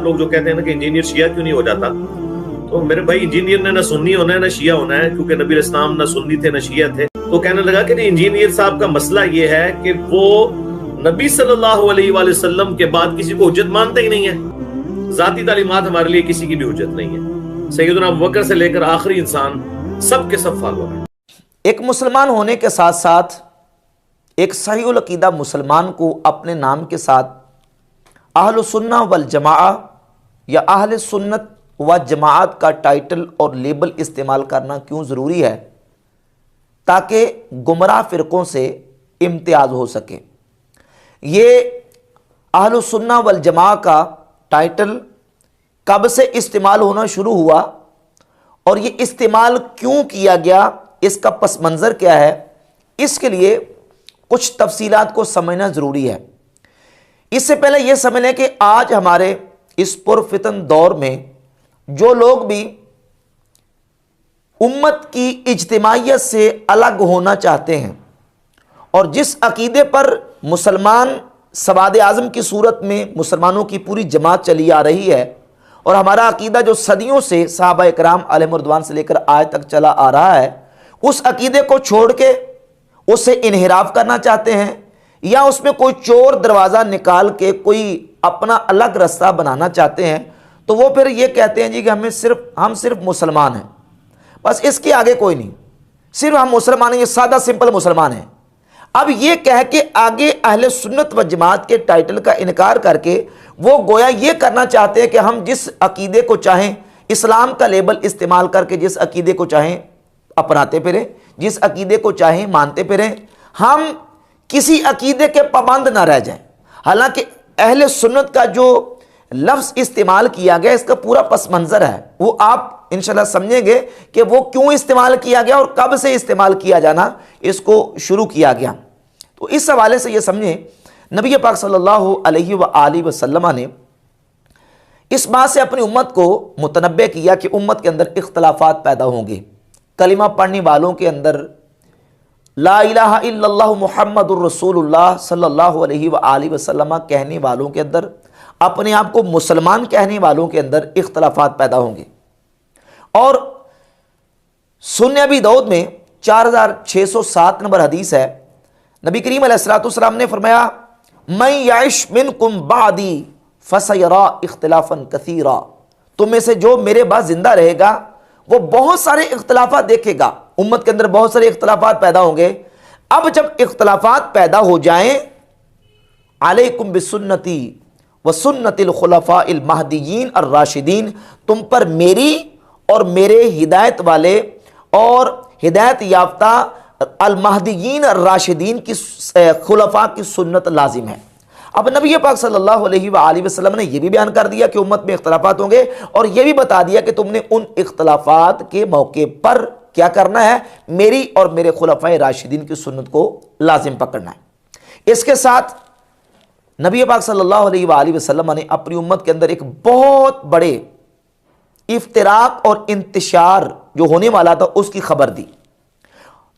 لوگ جو کہتے ہیں نا کہ انجینئر شیعہ کیوں نہیں ہو جاتا، تو میرے بھائی انجینئر نے نہ سنی ہونا ہے نہ شیعہ ہونا ہے، کیونکہ نبی علیہ السلام نہ سنی تھے نہ شیعہ تھے۔ تو کہنے لگا کہ نہیں، انجینئر صاحب کا مسئلہ یہ ہے کہ وہ نبی صلی اللہ علیہ وآلہ وسلم کے بعد کسی کو حجت مانتے ہی نہیں ہے، ذاتی تعلیمات ہمارے لیے کسی کی بھی حجت نہیں ہے، سیدنا ابوبکر سے لے کر آخری انسان سب کے سب فالوور ہیں۔ ایک مسلمان ہونے کے ساتھ ساتھ ایک صحیح العقیدہ مسلمان کو اپنے نام کے ساتھ اہل سنہ والجماعہ یا اہل سنت و جماعت کا ٹائٹل اور لیبل استعمال کرنا کیوں ضروری ہے؟ تاکہ گمراہ فرقوں سے امتیاز ہو سکے۔ یہ اہل سنہ والجماعہ کا ٹائٹل کب سے استعمال ہونا شروع ہوا اور یہ استعمال کیوں کیا گیا، اس کا پس منظر کیا ہے، اس کے لیے کچھ تفصیلات کو سمجھنا ضروری ہے۔ اس سے پہلے یہ سمجھ لیں کہ آج ہمارے اس پرفتن دور میں جو لوگ بھی امت کی اجتماعیت سے الگ ہونا چاہتے ہیں اور جس عقیدے پر مسلمان سواد اعظم کی صورت میں مسلمانوں کی پوری جماعت چلی آ رہی ہے، اور ہمارا عقیدہ جو صدیوں سے صحابہ اکرام علیہم رضوان سے لے کر آج تک چلا آ رہا ہے، اس عقیدے کو چھوڑ کے اس سے انحراف کرنا چاہتے ہیں، یا اس میں کوئی چور دروازہ نکال کے کوئی اپنا الگ رستہ بنانا چاہتے ہیں، تو وہ پھر یہ کہتے ہیں جی کہ ہم صرف مسلمان ہیں، بس اس کے آگے کوئی نہیں، صرف ہم مسلمان ہیں، یہ سادہ سمپل مسلمان ہیں۔ اب یہ کہہ کے آگے اہل سنت و جماعت کے ٹائٹل کا انکار کر کے وہ گویا یہ کرنا چاہتے ہیں کہ ہم جس عقیدے کو چاہیں اسلام کا لیبل استعمال کر کے جس عقیدے کو چاہیں اپناتے پھریں، جس عقیدے کو چاہیں مانتے پھریں، ہم کسی عقیدے کے پابند نہ رہ جائیں۔ حالانکہ اہل سنت کا جو لفظ استعمال کیا گیا اس کا پورا پس منظر ہے، وہ آپ انشاءاللہ سمجھیں گے کہ وہ کیوں استعمال کیا گیا اور کب سے استعمال کیا جانا اس کو شروع کیا گیا۔ تو اس حوالے سے یہ سمجھیں، نبی پاک صلی اللہ علیہ وآلہ وسلم نے اس بات سے اپنی امت کو متنبع کیا کہ امت کے اندر اختلافات پیدا ہوں گے۔ کلمہ پڑھنے والوں کے اندر لا الہ الا اللہ محمد الرسول اللہ صلی اللہ علیہ وآلہ وسلم کہنے والوں کے اندر، اپنے آپ کو مسلمان کہنے والوں کے اندر اختلافات پیدا ہوں گے۔ اور سنن ابی داؤد میں 4607 نمبر حدیث ہے، نبی کریم علیہ الصلوۃ والسلام نے فرمایا من یعش منکم بعدی فسیرا اختلافا کثیرا، تم میں سے جو میرے بعد زندہ رہے گا وہ بہت سارے اختلافات دیکھے گا، امت کے اندر بہت سارے اختلافات پیدا ہوں گے۔ اب جب اختلافات پیدا ہو جائیں، علیکم بسنتی وسنت الخلفاء المہدیین الراشدین، تم پر میری اور میرے ہدایت والے اور ہدایت یافتہ المہدیین الراشدین کی خلفاء کی سنت لازم ہے۔ اب نبی پاک صلی اللہ علیہ وآلہ وسلم نے یہ بھی بیان کر دیا کہ امت میں اختلافات ہوں گے، اور یہ بھی بتا دیا کہ تم نے ان اختلافات کے موقع پر کیا کرنا ہے، میری اور میرے خلفاء راشدین کی سنت کو لازم پکڑنا ہے۔ اس کے ساتھ نبی پاک صلی اللہ علیہ وآلہ وسلم نے اپنی امت کے اندر ایک بہت بڑے افتراق اور انتشار جو ہونے والا تھا اس کی خبر دی۔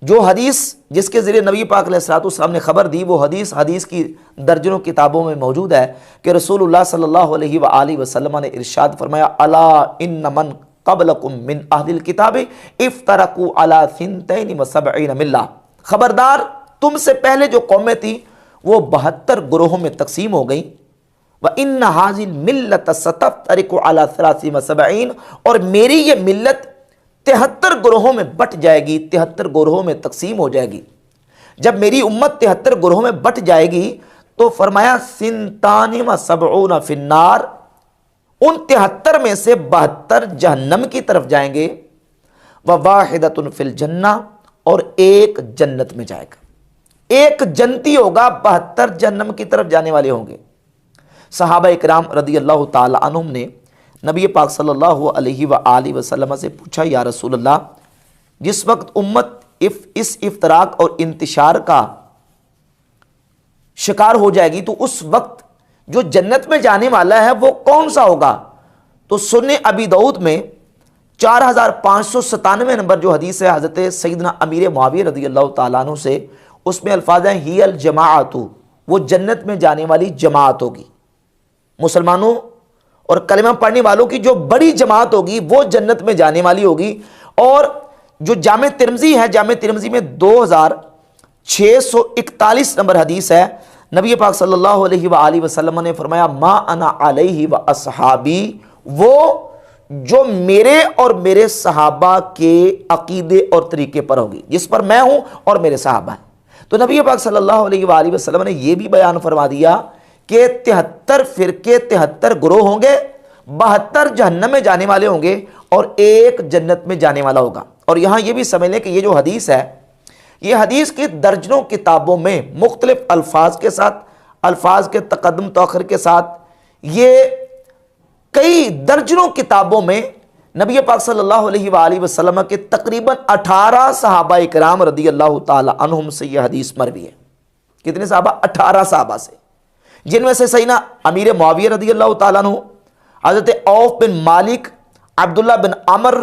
جو حدیث جس کے ذریعے نبی پاک علیہ الصلوۃ والسلام نے خبر دی، وہ حدیث کی درجنوں کتابوں میں موجود ہے کہ رسول اللہ صلی اللہ علیہ وآلہ وسلم نے ارشاد فرمایا الا ان من قبلکم من اہل الکتاب افترقوا علی 72 ملہ، خبردار تم سے پہلے جو قومیں تھیں وہ 72 گروہوں میں تقسیم ہو گئیں، وَإِنَّ هَذِهِ الْمِلَّةَ سَتَفْتَرِقُ عَلَى 73 اور میری یہ ملت 73 گروہوں میں بٹ جائے گی، 73 گروہوں میں تقسیم ہو جائے گی۔ جب میری امت 73 گروہوں میں بٹ جائے گی تو فرمایا 72 فی النار، ان 73 میں سے 72 جہنم کی طرف جائیں گے، وَوَاحِدَةٌ فِي الْجَنَّةِ اور ایک جنت میں جائے گا، ایک جنتی ہوگا، 72 جہنم کی طرف جانے والے ہوں گے۔ صحابہ اکرام رضی اللہ تعالی عنہم نے نبی پاک صلی اللہ علیہ وآلہ وسلم سے پوچھا یا رسول اللہ، جس وقت امت اس افتراق اور انتشار کا شکار ہو جائے گی تو اس وقت جو جنت میں جانے والا ہے وہ کون سا ہوگا؟ تو سنن ابی داؤد میں 4597 نمبر جو حدیث ہے حضرت سیدنا امیر معاویہ رضی اللہ تعالیٰ عنہ سے، اس میں الفاظ ہیں ہی الجماعت، وہ جنت میں جانے والی جماعت ہوگی، مسلمانوں اور کلمہ پڑھنے والوں کی جو بڑی جماعت ہوگی وہ جنت میں جانے والی ہوگی۔ اور جو جامع ترمذی ہے، جامع ترمذی میں 2641 نمبر حدیث ہے، نبی پاک صلی اللہ علیہ وآلہ وسلم نے فرمایا ما انا علیہ و اصحابی، وہ جو میرے اور میرے صحابہ کے عقیدے اور طریقے پر ہوگی، جس پر میں ہوں اور میرے صحابہ ہیں۔ تو نبی پاک صلی اللہ علیہ وآلہ وسلم نے یہ بھی بیان فرما دیا کہ 73 فرقے 73 گروہ ہوں گے، 72 جہنم میں جانے والے ہوں گے اور ایک جنت میں جانے والا ہوگا۔ اور یہاں یہ بھی سمجھ لیں کہ یہ جو حدیث ہے، یہ حدیث کی درجنوں کتابوں میں مختلف الفاظ کے ساتھ، الفاظ کے تقدم تاخر کے ساتھ، یہ کئی درجنوں کتابوں میں نبی پاک صلی اللہ علیہ وآلہ وسلم کے تقریباً 18 صحابہ اکرام رضی اللہ تعالی عنہم سے یہ حدیث مروی ہے۔ کتنے صحابہ؟ 18 صحابہ سے، جن میں سے سیدنا امیر معاویہ رضی اللہ تعالیٰ عنہ، حضرت عوف بن مالک، عبداللہ بن عمر،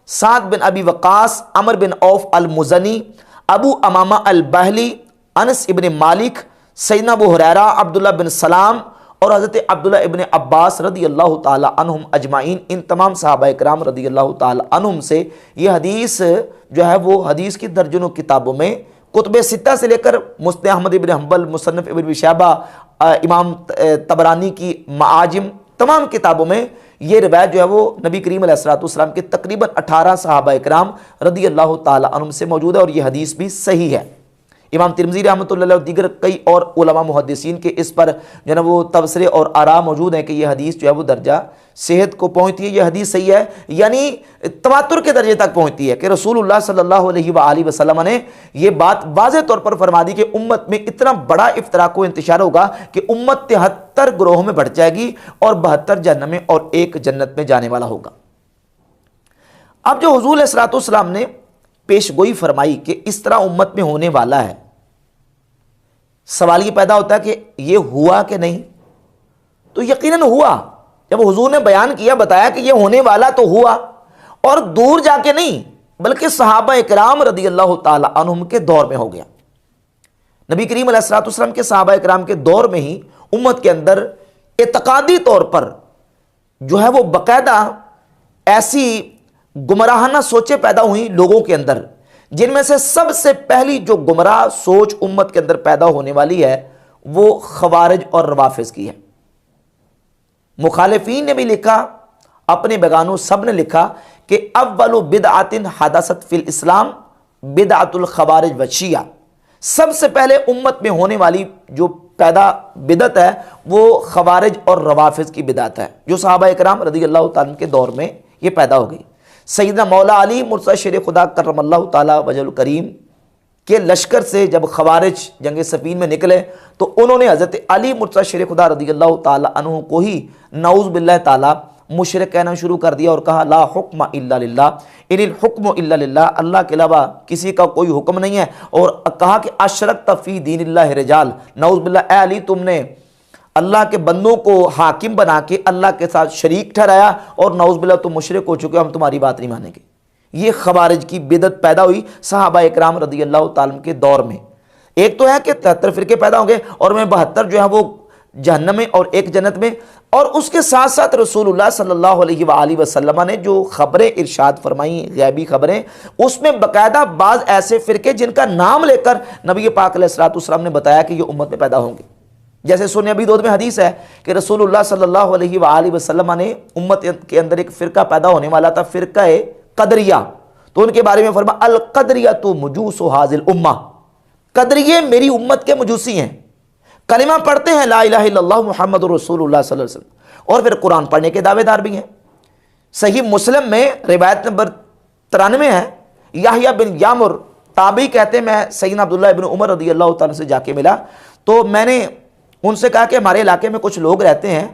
سعد بن ابی وقاص، عمر بن عوف المزنی، ابو امامہ البہلی، انس ابن مالک، سیدنا ابو ہریرہ، عبداللہ بن سلام اور حضرت عبداللہ ابن عباس رضی اللہ تعالی عنہم اجمعین، ان تمام صحابہ اکرام رضی اللہ تعالی عنہم سے یہ حدیث جو ہے وہ حدیث کی درجنوں کتابوں میں، کتب ستہ سے لے کر مسند احمد ابن حنبل، مصنف ابن ابی شیبہ، امام طبرانی کی معاجم، تمام کتابوں میں یہ روایت جو ہے وہ نبی کریم علیہ الصلوۃ والسلام کے تقریباً 18 صحابہ اکرام رضی اللہ تعالی عنہم سے موجود ہے، اور یہ حدیث بھی صحیح ہے۔ امام ترمذی رحمۃ اللہ علیہ اور دیگر کئی اور علماء محدثین کے اس پر جو ہے نا وہ تبصرے اور آراء موجود ہیں کہ یہ حدیث جو ہے وہ درجہ صحت کو پہنچتی ہے، یہ حدیث صحیح ہے، یعنی تواتر کے درجے تک پہنچتی ہے کہ رسول اللہ صلی اللہ علیہ وآلہ وسلم نے یہ بات واضح طور پر فرما دی کہ امت میں اتنا بڑا افتراق و انتشار ہوگا کہ امت 73 گروہوں میں بٹ جائے گی اور 72 جہنم میں اور ایک جنت میں جانے والا ہوگا۔ اب جو حضور علیہ الصلوۃ والسلام نے پیش گوئی فرمائی کہ اس طرح امت میں ہونے والا ہے، سوال یہ پیدا ہوتا ہے کہ یہ ہوا کہ نہیں؟ تو یقیناً ہوا۔ جب حضور نے بیان کیا، بتایا کہ یہ ہونے والا تو ہوا، اور دور جا کے نہیں بلکہ صحابہ اکرام رضی اللہ تعالی عنہم کے دور میں ہو گیا۔ نبی کریم علیہ الصلوۃ والسلام کے صحابہ اکرام کے دور میں ہی امت کے اندر اعتقادی طور پر جو ہے وہ باقاعدہ ایسی گمراہانہ سوچیں پیدا ہوئیں لوگوں کے اندر، جن میں سے سب سے پہلی جو گمراہ سوچ امت کے اندر پیدا ہونے والی ہے وہ خوارج اور روافض کی ہے۔ مخالفین نے بھی لکھا، اپنے بیگانوں سب نے لکھا کہ اول بدعت حدثت فی الاسلام بدعت الخوارج والشیعہ، سب سے پہلے امت میں ہونے والی جو پیدا بدعت ہے وہ خوارج اور روافض کی بدعت ہے، جو صحابہ اکرام رضی اللہ تعالیٰ کے دور میں یہ پیدا ہو گئی۔ سیدنا مولا علی مرتضیٰ شیر خدا کرم اللہ تعالی وجہ الکریم کے لشکر سے جب خوارج جنگ صفین میں نکلے تو انہوں نے حضرت علی مرتضیٰ شیر خدا رضی اللہ تعالی عنہ کو ہی نعوذ باللہ تعالی مشرک کہنا شروع کر دیا اور کہا لا حکم الا للہ، ان الحکم الا للہ، اللہ کے علاوہ کسی کا کوئی حکم نہیں ہے، اور کہا کہ اشرکت فی دین اللہ رجال، نعوذ باللہ اے علی تم نے اللہ کے بندوں کو حاکم بنا کے اللہ کے ساتھ شریک ٹھہرایا اور نعوذ باللہ تم مشرک ہو چکے ہو، ہم تمہاری بات نہیں مانیں گے۔ یہ خوارج کی بدعت پیدا ہوئی صحابہ اکرام رضی اللہ تعالیٰ کے دور میں۔ ایک تو ہے کہ 73 فرقے پیدا ہوں گے اور میں 72 جو ہے وہ جہنم میں اور ایک جنت میں، اور اس کے ساتھ ساتھ رسول اللہ صلی اللہ علیہ وآلہ وسلم نے جو خبریں ارشاد فرمائیں، غیبی خبریں، اس میں باقاعدہ بعض ایسے فرقے جن کا نام لے کر نبی پاک علیہ الصلوۃ والسلام نے بتایا کہ یہ امت میں پیدا ہوں گے۔ جیسے سنن ابی داؤد میں حدیث ہے کہ رسول اللہ صلی اللہ علیہ وآلہ وسلم نے امت کے اندر ایک فرقہ پیدا ہونے والا تھا، فرقہ قدریہ، تو ان کے بارے میں فرمایا القدریۃ مجوس ھذہ الامہ، قدریے میری امت کے مجوسی ہیں، کلمہ پڑھتے ہیں لا الہ الا اللہ محمد رسول اللہ صلی اللہ علیہ وسلم، اور پھر قرآن پڑھنے کے دعوے دار بھی ہیں۔ صحیح مسلم میں روایت نمبر 93 ہے، یحییٰ بن یامر تابعی کہتے ہیں میں سیدنا عبداللہ ابن عمر رضی اللہ تعالیٰ سے جا کے ملا تو میں نے ان سے کہا کہ ہمارے علاقے میں کچھ لوگ رہتے ہیں،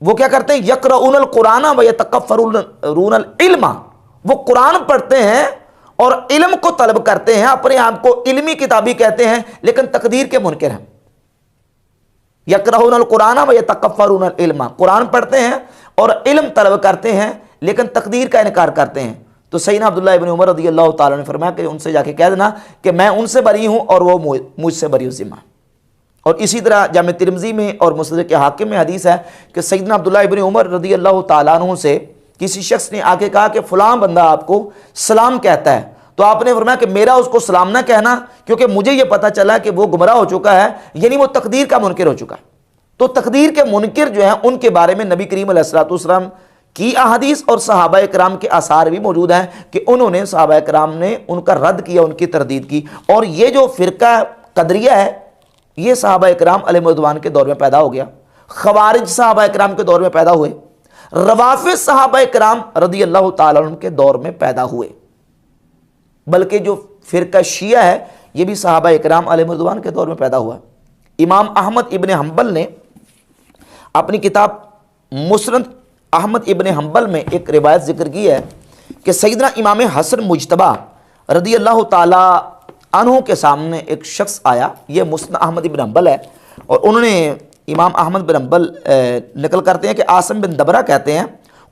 وہ کیا کرتے ہیں یقرؤون القرآن ویتکفرون العلم، وہ قرآن پڑھتے ہیں اور علم کو طلب کرتے ہیں، اپنے آپ کو علمی کتابی کہتے ہیں لیکن تقدیر کے منکر ہیں۔ یقرؤون القرآن ویتکفرون العلم، قرآن پڑھتے ہیں اور علم طلب کرتے ہیں لیکن تقدیر کا انکار کرتے ہیں۔ تو سیدنا عبداللہ ابن عمر رضی اللہ تعالیٰ نے فرمایا کہ ان سے جا کے کہہ دینا کہ میں ان سے بری ہوں اور وہ مجھ سے بری ذمہ، اور اسی طرح جامع ترمذی میں اور مستدرک حاکم میں حدیث ہے کہ سیدنا عبداللہ ابن عمر رضی اللہ تعالیٰ عنہ سے کسی شخص نے آ کے کہا کہ فلاں بندہ آپ کو سلام کہتا ہے، تو آپ نے فرمایا کہ میرا اس کو سلام نہ کہنا، کیونکہ مجھے یہ پتہ چلا کہ وہ گمراہ ہو چکا ہے، یعنی وہ تقدیر کا منکر ہو چکا ہے۔ تو تقدیر کے منکر جو ہیں ان کے بارے میں نبی کریم علیہ الصلوۃ والسلام کی احادیث اور صحابہ کرام کے آثار بھی موجود ہیں کہ انہوں نے، صحابہ کرام نے ان کا رد کیا، ان کی تردید کی۔ اور یہ جو فرقہ قدریہ ہے یہ صحابہ کرام علیہ رضوان کے دور میں پیدا ہو گیا، خوارج صحابہ کرام کے دور میں پیدا ہوئے، روافض صحابہ کرام رضی اللہ تعالیٰ عنہ کے دور میں پیدا ہوئے، بلکہ جو فرقہ شیعہ ہے یہ بھی صحابہ کرام علیہ رضوان کے دور میں پیدا ہوا۔ امام احمد ابن حنبل نے اپنی کتاب مسند احمد ابن حنبل میں ایک روایت ذکر کی ہے کہ سیدنا امام حسن مجتبی رضی اللہ تعالی عنہ کے سامنے ایک شخص آیا، یہ مسند احمد ابن حنبل ہے، اور انہوں نے امام احمد بن حنبل نقل کرتے ہیں کہ عاصم بن دبرہ کہتے ہیں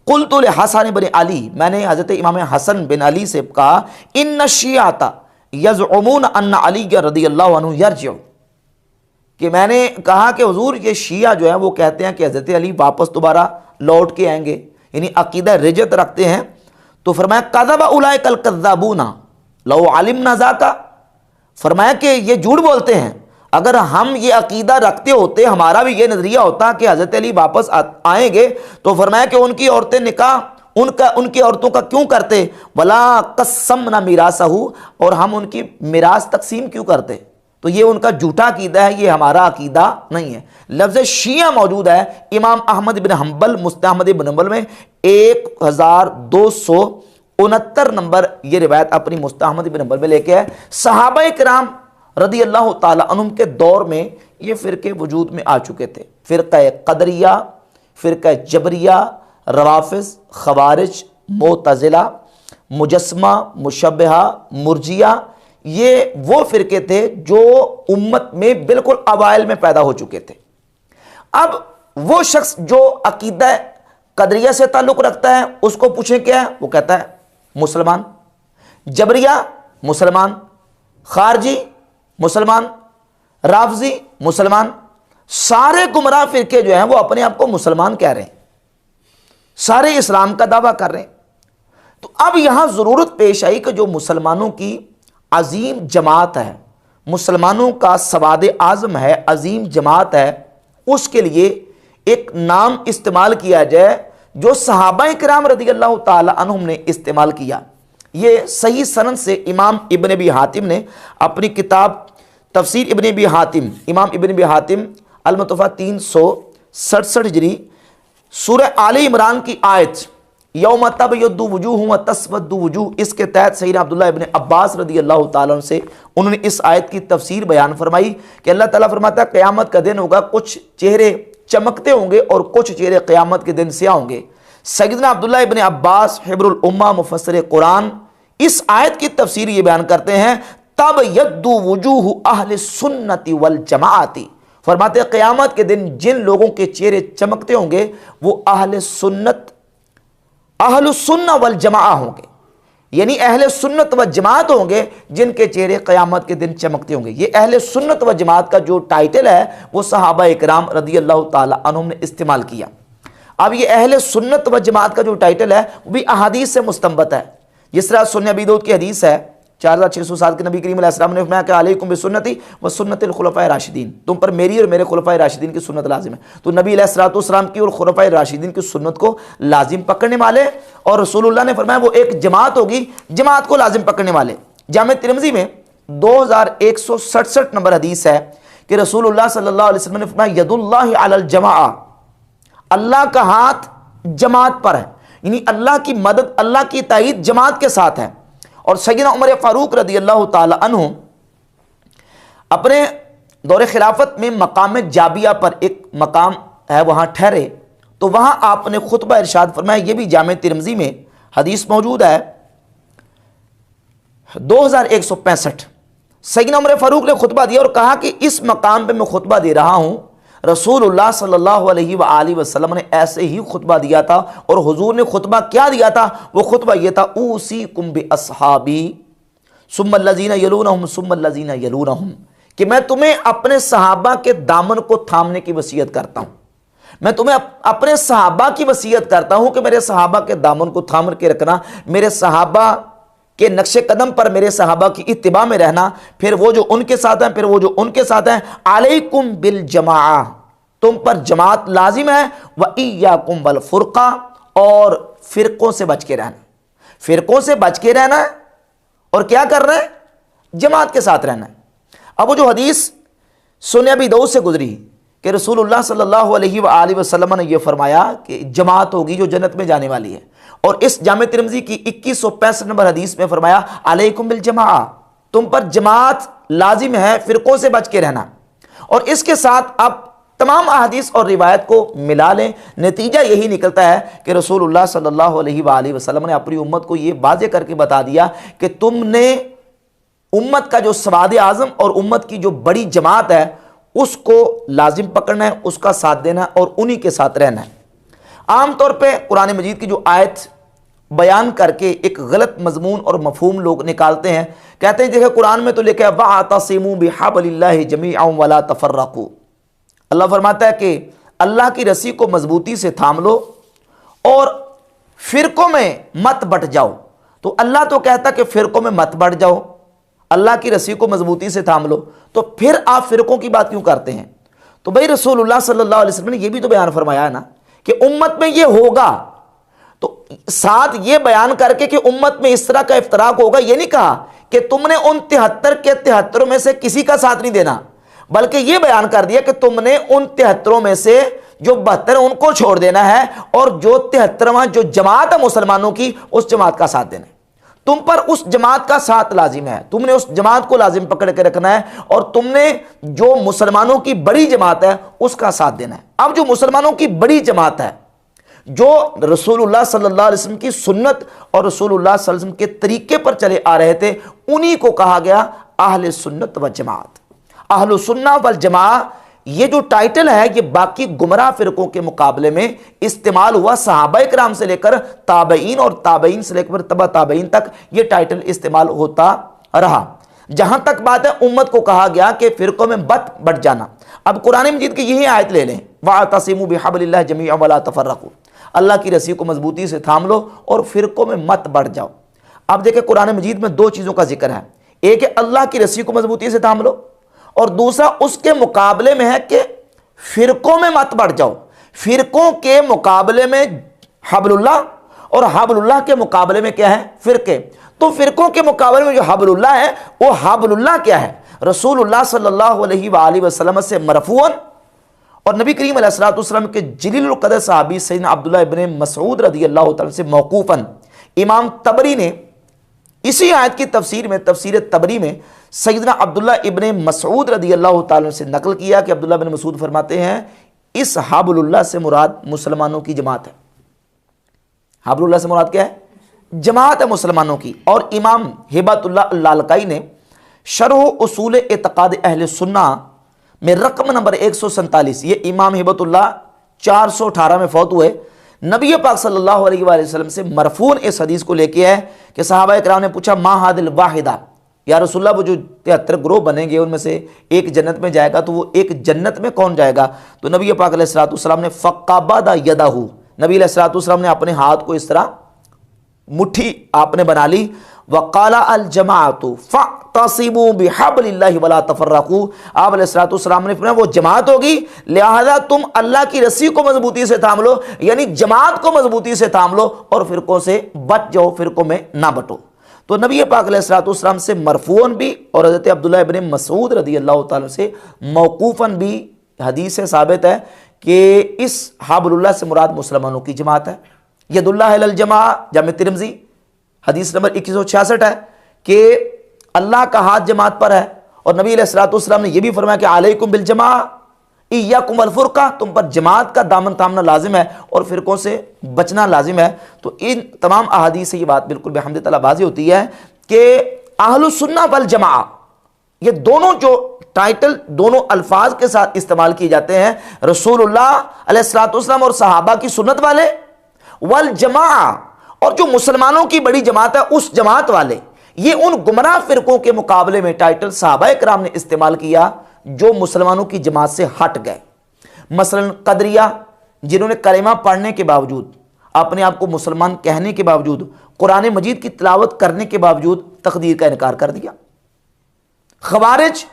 قلت لحسن بن علی، میں نے حضرت امام حسن بن علی سے کہا ان الشیعۃ یزعمون ان علی رضی اللہ عنہ یرجع، کہ میں نے کہا کہ حضور یہ شیعہ جو ہیں وہ کہتے ہیں کہ حضرت علی واپس دوبارہ لوٹ کے آئیں گے، یعنی عقیدہ رجت رکھتے ہیں۔ تو فرمایا کذب اولئک الکذابون لو علمنا ذاک، فرمایا کہ یہ جھوٹ بولتے ہیں، اگر ہم یہ عقیدہ رکھتے ہوتے، ہمارا بھی یہ نظریہ ہوتا کہ حضرت علی واپس آئیں گے، تو فرمایا کہ ان کی عورتیں نکاح ان کی عورتوں کا کیوں کرتے، ولا قسمنا میراثہ، اور ہم ان کی میراث تقسیم کیوں کرتے۔ تو یہ ان کا جھوٹا عقیدہ ہے، یہ ہمارا عقیدہ نہیں ہے۔ لفظ شیعہ موجود ہے امام احمد بن حنبل مسند احمد بن حنبل میں 1269 نمبر یہ روایت اپنی مسند احمد بن حنبل میں لے کے ہے۔ صحابہ کرام رضی اللہ تعالی عنہم کے دور میں یہ فرقے وجود میں آ چکے تھے، فرقہ قدریہ، فرقہ جبریہ، روافض، خوارج، معتزلہ، مجسمہ، مشبہہ، مرجیہ، یہ وہ فرقے تھے جو امت میں بالکل اوائل میں پیدا ہو چکے تھے۔ اب وہ شخص جو عقیدہ قدریہ سے تعلق رکھتا ہے اس کو پوچھیں کیا ہے، وہ کہتا ہے مسلمان، جبریہ مسلمان، خارجی مسلمان، رافضی مسلمان، سارے گمراہ فرقے جو ہیں وہ اپنے آپ کو مسلمان کہہ رہے ہیں، سارے اسلام کا دعویٰ کر رہے ہیں۔ تو اب یہاں ضرورت پیش آئی کہ جو مسلمانوں کی عظیم جماعت ہے، مسلمانوں کا سواد اعظم ہے، عظیم جماعت ہے، اس کے لیے ایک نام استعمال کیا جائے جو صحابہ کرام رضی اللہ تعالی عنہم نے استعمال کیا۔ یہ صحیح سند سے امام ابن ابی حاتم نے اپنی کتاب تفسیر ابن ابی حاتم، امام ابن ابی حاتم المتوفہ 367 ہجری، سورہ آل عمران کی آیت یوم تبیض وجوہ و تسود وجوہ، اس کے تحت سیدنا عبداللہ ابن عباس رضی اللہ تعالیٰ عنہ سے انہوں نے اس آیت کی تفسیر بیان فرمائی کہ اللہ تعالیٰ فرماتا ہے قیامت کا دن ہوگا، کچھ چہرے چمکتے ہوں گے اور کچھ چہرے قیامت کے دن سیاہ ہوں گے۔ سیدنا عبداللہ ابن عباس حبر الامہ مفسر قرآن اس آیت کی تفسیر یہ بیان کرتے ہیں تبیض وجوہ اہل سنت والجماعت، فرماتے ہیں قیامت کے دن جن لوگوں کے چہرے چمکتے ہوں گے وہ اہل سنت، اہل السنہ والجماعہ ہوں گے، یعنی اہل سنت و جماعت ہوں گے جن کے چہرے قیامت کے دن چمکتے ہوں گے۔ یہ اہل سنت و جماعت کا جو ٹائٹل ہے وہ صحابہ کرام رضی اللہ تعالی عنہم نے استعمال کیا۔ اب یہ اہل سنت و جماعت کا جو ٹائٹل ہے وہ بھی احادیث سے مستنبط ہے، جس طرح سنن ابی داؤد کی حدیث ہے 4607 کے نبی کریم علیہ السلام نے فرمایا کہ علیکم بسنتی و سنت الخلفاء راشدین، تم پر میری اور میرے خلفائے راشدین کی سنت لازم ہے۔ تو نبی علیہ السلام کی اور خلفائے راشدین کی سنت کو لازم پکڑنے والے، اور رسول اللہ نے فرمایا وہ ایک جماعت ہوگی، جماعت کو لازم پکڑنے والے۔ جامع ترمذی میں 2167 نمبر حدیث ہے کہ رسول اللہ صلی اللہ علیہ وسلم نے فرمایا ید اللہ علی الجماعہ، اللہ کا ہاتھ جماعت پر ہے، یعنی اللہ کی مدد، اللہ کی تائید جماعت کے ساتھ ہے۔ اور سیدنا عمر فاروق رضی اللہ تعالی عنہ اپنے دور خلافت میں مقام جابیہ پر ایک مقام ہے وہاں ٹھہرے، تو وہاں آپ نے خطبہ ارشاد فرمایا، یہ بھی جامع ترمذی میں حدیث موجود ہے 2165۔ سیدنا عمر فاروق نے خطبہ دیا اور کہا کہ اس مقام پہ میں خطبہ دے رہا ہوں، رسول اللہ صلی اللہ علیہ وآلہ وسلم نے ایسے ہی خطبہ دیا تھا، اور حضور نے خطبہ کیا دیا تھا؟ وہ خطبہ یہ تھا اوصیکم باصحابی ثم الذین یلونہم ثم الذین یلونہم، کہ میں تمہیں اپنے صحابہ کے دامن کو تھامنے کی وصیت کرتا ہوں، میں تمہیں اپنے صحابہ کی وصیت کرتا ہوں کہ میرے صحابہ کے دامن کو تھام کے رکھنا، میرے صحابہ کے نقش قدم پر، میرے صحابہ کی اتباع میں رہنا، پھر وہ جو ان کے ساتھ ہیں، پھر وہ جو ان کے ساتھ ہیں۔ علیکم بالجماعہ، تم پر جماعت لازم ہے، وَإِيَّاكُمْ وَالْفُرْقَةَ، اور فرقوں سے بچ کے رہنا، فرقوں سے بچ کے رہنا ہے، اور کیا کرنا ہے؟ جماعت کے ساتھ رہنا ہے۔ اب وہ جو حدیث سنن ابی داؤد سے گزری کہ رسول اللہ صلی اللہ علیہ وآلہ وسلم نے یہ فرمایا کہ جماعت ہوگی جو جنت میں جانے والی ہے، اور اس جامع ترمذی کی 2165 نمبر حدیث میں فرمایا علیکم بالجماعہ، تم پر جماعت لازم ہے، فرقوں سے بچ کے رہنا۔ اور اس کے ساتھ اب تمام احادیث اور روایت کو ملا لیں، نتیجہ یہی نکلتا ہے کہ رسول اللہ صلی اللہ علیہ وآلہ وسلم نے اپنی امت کو یہ واضح کر کے بتا دیا کہ تم نے امت کا جو سواد اعظم اور امت کی جو بڑی جماعت ہے اس کو لازم پکڑنا ہے، اس کا ساتھ دینا ہے، اور انہی کے ساتھ رہنا ہے۔ عام طور پہ قرآن مجید کی جو آیت بیان کر کے ایک غلط مضمون اور مفہوم لوگ نکالتے ہیں، کہتے ہیں دیکھیں قرآن میں تو لکھا ہے وَاعْتَصِمُوا بِحَبْلِ اللَّهِ جَمِيعًا وَلَا تَفَرَّقُوا، اللہ فرماتا ہے کہ اللہ کی رسی کو مضبوطی سے تھام لو اور فرقوں میں مت بٹ جاؤ۔ تو اللہ تو کہتا کہ فرقوں میں مت بٹ جاؤ، اللہ کی رسی کو مضبوطی سے تھام لو، تو پھر آپ فرقوں کی بات کیوں کرتے ہیں؟ تو بھائی رسول اللہ صلی اللہ علیہ وسلم نے یہ بھی تو بیان فرمایا ہے نا کہ امت میں یہ ہوگا، تو ساتھ یہ بیان کر کے کہ امت میں اس طرح کا افتراق ہوگا، یہ نہیں کہا کہ تم نے ان 73 کے 73 میں سے کسی کا ساتھ نہیں دینا، بلکہ یہ بیان کر دیا کہ تم نے ان 73 میں سے جو 72 ان کو چھوڑ دینا ہے، اور جو 73واں جو جماعت ہے مسلمانوں کی اس جماعت کا ساتھ دینا ہے۔ تم پر اس جماعت کا ساتھ لازم ہے، تم نے اس جماعت کو لازم پکڑ کے رکھنا ہے، اور تم نے جو مسلمانوں کی بڑی جماعت ہے اس کا ساتھ دینا ہے۔ اب جو مسلمانوں کی بڑی جماعت ہے، جو رسول اللہ صلی اللہ علیہ وسلم کی سنت اور رسول اللہ صلی اللہ علیہ وسلم کے طریقے پر چلے آ رہے تھے، انہی کو کہا گیا اہل سنت و جماعت۔ اہل سنہ والجماعہ یہ جو ٹائٹل ہے یہ باقی گمراہ فرقوں کے مقابلے میں استعمال ہوا، صحابہ کرام سے لے کر تابعین اور تابعین سے لے کر تبع تابعین تک یہ ٹائٹل استعمال ہوتا رہا۔ جہاں تک بات ہے امت کو کہا گیا کہ فرقوں میں بٹ جانا۔ اب قرآن مجید کی یہی آیت لے لیں، وَاعْتَصِمُوا بِحَبْلِ اللَّهِ جَمِيعًا وَلَا تَفَرَّقُوا، اللہ کی رسی کو مضبوطی سے تھام لو اور فرقوں میں مت بڑھ جاؤ۔ اب دیکھیں قرآن مجید میں دو چیزوں کا ذکر ہے، ایک ہے اللہ کی رسی کو مضبوطی سے تھام لو، اور دوسرا اس کے مقابلے میں ہے کہ فرقوں میں مت بڑھ جاؤ۔ فرقوں کے مقابلے میں حبل اللہ، اور حبل اللہ کے مقابلے میں کیا ہے؟ فرقے۔ تو فرقوں کے مقابلے میں جو حبل اللہ ہے وہ حبل اللہ کیا ہے؟ رسول اللہ صلی اللہ علیہ وآلہ وسلم سے مرفوعاً، اور نبی کریم علیہ الصلوۃ والسلام کے جلیل القدر صحابی سیدنا عبداللہ ابن مسعود رضی اللہ تعالیٰ سے موقوفاً۔ امام طبری نے اسی آیت کی تفسیر میں، تفسیر طبری میں سیدنا عبداللہ ابن مسعود رضی اللہ تعالیٰ سے نقل کیا کہ عبداللہ بن مسعود فرماتے ہیں اس حبل اللہ سے مراد مسلمانوں کی جماعت ہے۔ حبل اللہ سے مراد کیا ہے؟ جماعت ہے مسلمانوں کی۔ اور امام ہبۃ اللہ اللالکائی نے شرح اصول اعتقاد اہل سنہ میں رقم نمبر 147، یہ امام ہبۃ اللہ 418 میں فوت ہوئے، نبی پاک صلی اللہ علیہ وآلہ وسلم سے مرفوعاً اس حدیث کو لے کے ہے کہ صحابہ کرام نے پوچھا ما ھذ الواحدہ، یا رسول اللہ وہ جو 73 گروہ بنیں گے ان میں سے ایک جنت میں جائے گا، تو وہ ایک جنت میں کون جائے گا؟ تو نبی پاک علیہ الصلوۃ والسلام نے فقبض یدہ، نبی علیہ الصلوۃ والسلام نے اپنے ہاتھ کو اس طرح مٹھی آپ نے بنا لی، وقال الجماعۃ فاعتصموا بحبل اللہ ولا تفرقوا، آپ علیہ الصلوۃ والسلام نے فرمایا وہ جماعت ہوگی لہذا تم اللہ کی رسی کو مضبوطی سے تھام لو، یعنی جماعت کو مضبوطی سے تھام لو اور فرقوں سے بچ جاؤ، فرقوں میں نہ بٹو۔ تو نبی پاک علیہ الصلوۃ والسلام سے مرفوعاً بھی اور حضرت عبداللہ ابن مسعود رضی اللہ تعالیٰ سے موقوفاً بھی حدیث سے ثابت ہے کہ اس حبل اللہ سے مراد مسلمانوں کی جماعت ہے۔ ید اللہ علی الجماعہ جامع ترمذی حدیث نمبر 2166 ہے کہ اللہ کا ہاتھ جماعت پر ہے، اور نبی علیہ الصلوۃ والسلام نے یہ بھی فرمایا کہ علیکم بالجماعہ ایاکم الفرقہ، تم پر جماعت کا دامن تھامنا لازم ہے اور فرقوں سے بچنا لازم ہے۔ تو ان تمام احادیث سے یہ بات بالکل بحمد تعالیٰ واضح ہوتی ہے کہ اہل السنہ والجماعہ، یہ دونوں جو ٹائٹل دونوں الفاظ کے ساتھ استعمال کیے جاتے ہیں، رسول اللہ علیہ الصلوۃ والسلام اور صحابہ کی سنت والے، والجماعہ اور جو مسلمانوں کی بڑی جماعت ہے اس جماعت والے، یہ ان گمراہ فرقوں کے مقابلے میں ٹائٹل صحابہ کرام نے استعمال کیا جو مسلمانوں کی جماعت سے ہٹ گئے. مثلا قدریہ، جنہوں نے کلمہ پڑھنے کے باوجود، اپنے آپ کو مسلمان کہنے کے باوجود، قرآن مجید کی تلاوت کرنے کے باوجود تقدیر کا انکار کر دیا. خوارج،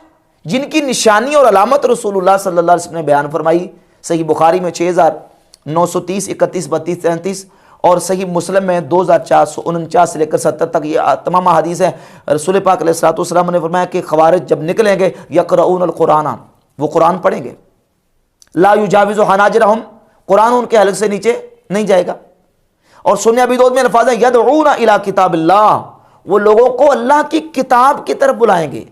جن کی نشانی اور علامت رسول اللہ صلی اللہ علیہ وسلم نے بیان فرمائی، صحیح بخاری میں 6930 31 32 33 اور صحیح مسلم میں 2449 سے لے کر 70 تک یہ تمام احادیث ہیں. رسول پاک علیہ الصلوۃ والسلام نے فرمایا کہ خوارج جب نکلیں گے یقرؤون القرآن، وہ قرآن پڑھیں گے، لا یجاوز حناجرہم، قرآن ان کے حلق سے نیچے نہیں جائے گا. اور سنن ابی داؤد میں الفاظ ہیں یدعون الی کتاب اللہ، وہ لوگوں کو اللہ کی کتاب کی طرف بلائیں گے.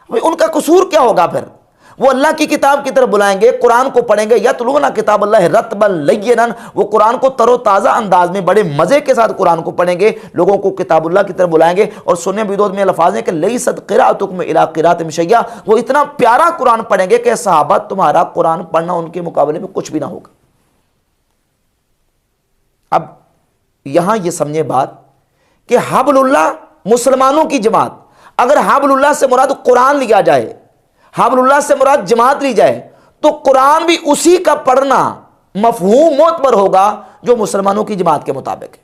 ان کا قصور کیا ہوگا پھر؟ وہ اللہ کی کتاب کی طرف بلائیں گے، قرآن کو پڑھیں گے. یتلون کتاب اللہ رتبا لینا، وہ قرآن کو تر و تازہ انداز میں بڑے مزے کے ساتھ قرآن کو پڑھیں گے، لوگوں کو کتاب اللہ کی طرف بلائیں گے. اور سنن ابی داؤد میں الفاظ ہیں کہ لیست قراءتکم الی قراءۃ شیئا، وہ اتنا پیارا قرآن پڑھیں گے کہ صحابہ تمہارا قرآن پڑھنا ان کے مقابلے میں کچھ بھی نہ ہوگا. اب یہاں یہ سمجھے بات کہ حبل اللہ مسلمانوں کی جماعت، اگر حبل اللہ سے مراد قرآن لیا جائے، حبل اللہ سے مراد جماعت لی جائے، تو قرآن بھی اسی کا پڑھنا مفہوم معتبر ہوگا جو مسلمانوں کی جماعت کے مطابق ہے.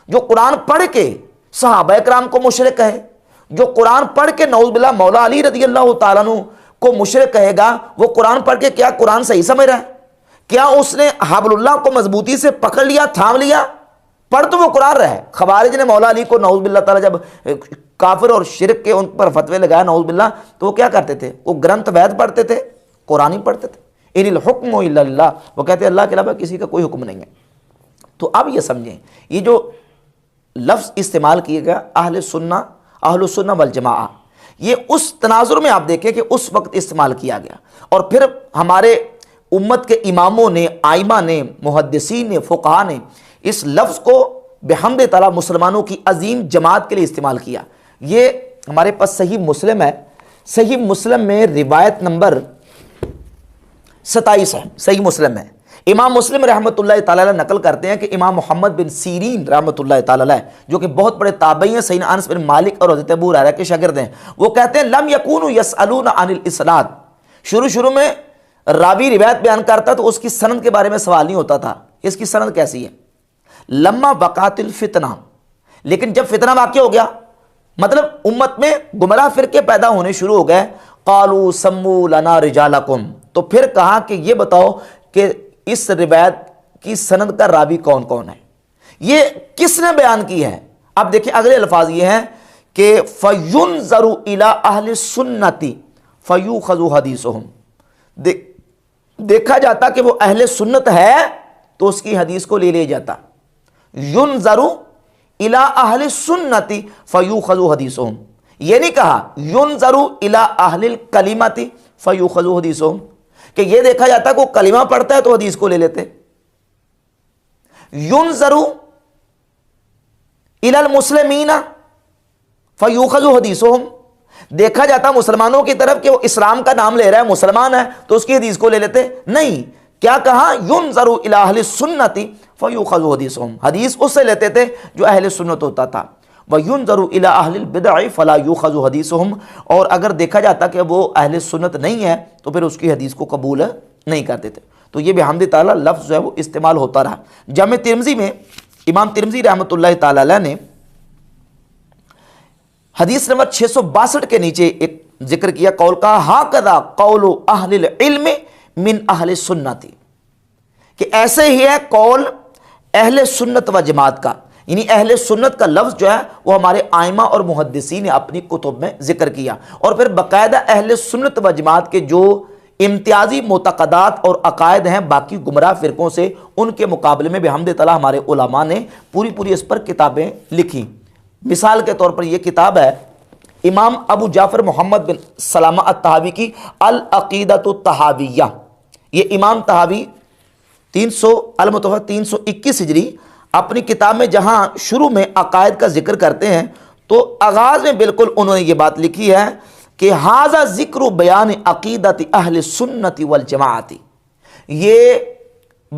جو قرآن پڑھ کے صحابہ کرام کو مشرک کہے، جو قرآن پڑھ کے نعوذ باللہ مولا علی رضی اللہ تعالیٰ عنہ کو مشرک کہے گا، وہ قرآن پڑھ کے کیا قرآن صحیح سمجھ رہا ہے؟ کیا اس نے حبل اللہ کو مضبوطی سے پکڑ لیا، تھام لیا؟ پڑھ تو وہ قرآن رہا ہے. خوارج نے مولا علی کو نعوذ باللہ تعالیٰ جب کافر اور شرک کے ان پر فتوے لگایا نعوذ باللہ، تو وہ کیا کرتے تھے؟ وہ گرنتھ وید پڑھتے تھے، قرآن ہی پڑھتے تھے. ان الحکم الا اللہ، وہ کہتے ہیں اللہ کے علاوہ کسی کا کوئی حکم نہیں ہے. تو اب یہ سمجھیں، یہ جو لفظ استعمال کیے گیا اہل السنہ والجماعہ، یہ اس تناظر میں آپ دیکھیں کہ اس وقت استعمال کیا گیا. اور پھر ہمارے امت کے اماموں نے، آئمہ نے، محدثین نے، فقہا نے اس لفظ کو بحمد تعالیٰ مسلمانوں کی عظیم جماعت کے لیے استعمال کیا. یہ ہمارے پاس صحیح مسلم ہے، صحیح مسلم میں روایت نمبر 27 ہے. صحیح مسلم ہے. امام مسلم رحمۃ اللہ تعالیٰ نقل کرتے ہیں کہ امام محمد بن سیرین رحمۃ اللہ تعالیٰ، جو کہ بہت بڑے تابعی ہیں، سیدنا انس بن مالک اور حضرت ابو ہریرہ کے شاگرد ہیں، وہ کہتے ہیں لم یکونوا یسألون عن الاسناد. شروع میں راوی روایت بیان کرتا تو اس کی سند کے بارے میں سوال نہیں ہوتا تھا، اس کی سند کیسی ہے. لما وقعت الفتنہ، لیکن جب فتنہ واقع ہو گیا، مطلب امت میں گمراہ فرقے پیدا ہونے شروع ہو گئے، قالوا سموا لنا رجالکم، تو پھر کہا کہ یہ بتاؤ کہ اس روایت کی سند کا راوی کون کون ہے، یہ کس نے بیان کی ہے. اب دیکھیں اگلے الفاظ یہ ہیں کہ فَيُنْظَرُ إِلَىٰ أَهْلِ السُّنَّةِ فَيُؤْخَذُ حَدِيثُهُمْ، دیکھا جاتا کہ وہ اہل سنت ہے تو اس کی حدیث کو لے لیا جاتا. يُنْظَرُ إِلَىٰ أَهْلِ السُّنَّةِ فَيُؤْخَذُ حَدِيثُهُمْ، یہ نہیں کہا يُنْظَرُ إِلَىٰ أَهْلِ الْكَلِمَةِ فَيُؤْخَذُ حَدِيثُهُمْ کہ یہ دیکھا جاتا ہے کہ وہ کلمہ پڑھتا ہے تو حدیث کو لے لیتے. يُنْظَرُ إِلَى الْمُسْلِمِينَ فَيُؤْخَذُ حَدِيثُهُمْ، دیکھا جاتا مسلمانوں کی طرف کہ وہ اسلام کا نام لے رہا ہے، مسلمان ہے، تو اس کی حدیث کو لے لیتے. نہیں، کیا کہا؟ يُنْظَرُ إِلَىٰ أَهْلِ السُّنَّةِ فَيُؤْخَذُ حَدِيثُهُم، حدیث اس سے لیتے تھے جو اہل سنت ہوتا تھا. وَيُنْظَرُ إِلَىٰ أَهْلِ الْبِدْعِ فَلَا يُؤْخَذُ حَدِيثُهُم، اور اگر دیکھا جاتا کہ وہ اہل سنت نہیں ہے تو پھر اس کی حدیث کو قبول نہیں کرتے تھے. تو یہ بحمد تعالیٰ لفظ جو ہے وہ استعمال ہوتا رہا. جامع ترمذی میں امام ترمذی رحمۃ اللہ تعالی علیہ نے حدیث نمبر 662 کے نیچے ایک ذکر کیا قول کا، ہاکذا قول اہل العلم من اہل السنت، کہ ایسے ہی ہے قول اہل سنت و جماعت کا. یعنی اہل سنت کا لفظ جو ہے وہ ہمارے آئمہ اور محدثین نے اپنی کتب میں ذکر کیا، اور پھر باقاعدہ اہل سنت و جماعت کے جو امتیازی معتقدات اور عقائد ہیں باقی گمراہ فرقوں سے، ان کے مقابلے میں بحمد تعالیٰ ہمارے علماء نے پوری اس پر کتابیں لکھی. مثال کے طور پر یہ کتاب ہے امام ابو جعفر محمد بن سلامہ الطحاوی کی العقیدۃ الطحاویہ. یہ امام طحاوی 321 ہجری اپنی کتاب میں جہاں شروع میں عقائد کا ذکر کرتے ہیں تو آغاز میں بالکل انہوں نے یہ بات لکھی ہے کہ ھذا ذکر بیان عقیدت اہل سنت والجماعت، یہ